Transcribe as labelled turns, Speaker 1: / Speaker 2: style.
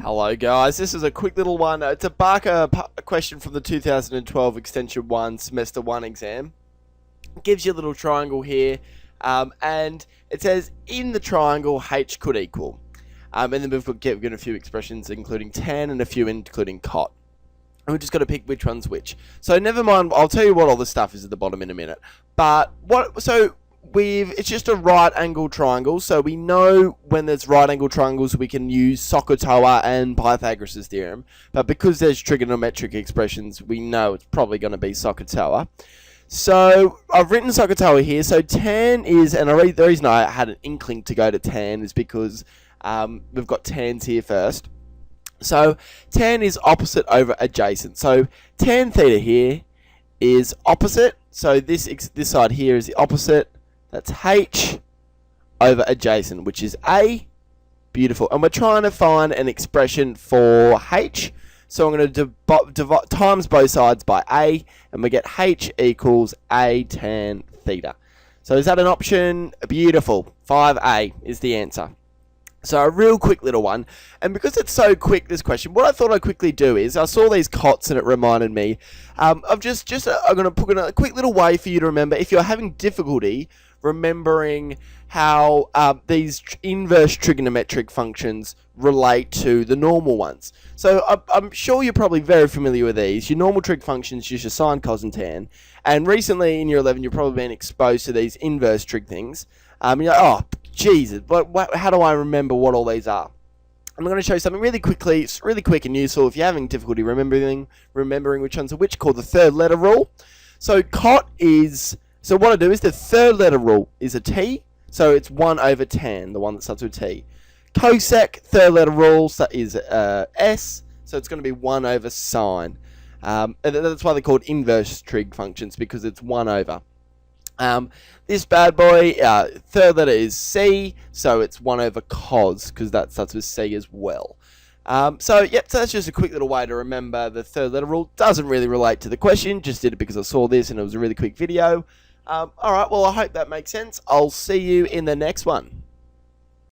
Speaker 1: Hello guys, this is a quick little one. It's a BARKER question from the 2012 Extension 1 Semester 1 exam. It gives you a little triangle here, and it says in the triangle H could equal. And then we've got a few expressions including tan and a few including cot. And we've just got to pick which one's which. So never mind, I'll tell you what all the stuff is at the bottom in a minute. But it's just a right angle triangle, so we know when there's right angle triangles we can use SOHCAHTOA and Pythagoras' theorem, but because there's trigonometric expressions we know it's probably going to be SOHCAHTOA. So I've written SOHCAHTOA here. So tan is, and the reason I had an inkling to go to tan is because we've got tans here first. So tan is opposite over adjacent, so tan theta here is opposite, so this side here is the opposite. That's H over adjacent, which is A. Beautiful. And we're trying to find an expression for H. So I'm going to divide times both sides by A, and we get H equals A tan theta. So is that an option? Beautiful. 5A is the answer. So a real quick little one, and because it's so quick, this question, what I thought I'd quickly do is, I saw these cots and it reminded me of I'm going to put in a quick little way for you to remember if you're having difficulty remembering how these inverse trigonometric functions relate to the normal ones. So I'm sure you're probably very familiar with these. Your normal trig functions, just your sine, cos, and tan. And recently in year 11, you've probably been exposed to these inverse trig things. You're like, oh, Jesus, how do I remember what all these are? I'm going to show you something really quickly. It's really quick and useful if you're having difficulty remembering which ones are which, called the third letter rule. So cot is, so what I do is the third letter rule is a T, so it's 1 over tan, the one that starts with T. Cosec, third letter rule, is S, so it's going to be 1 over sine. And that's why they're called inverse trig functions, because it's 1 over. This bad boy, third letter is C, so it's 1 over cos, because that starts with C as well. So that's just a quick little way to remember the third letter rule. Doesn't really relate to the question, just did it because I saw this and it was a really quick video. Alright, well I hope that makes sense. I'll see you in the next one.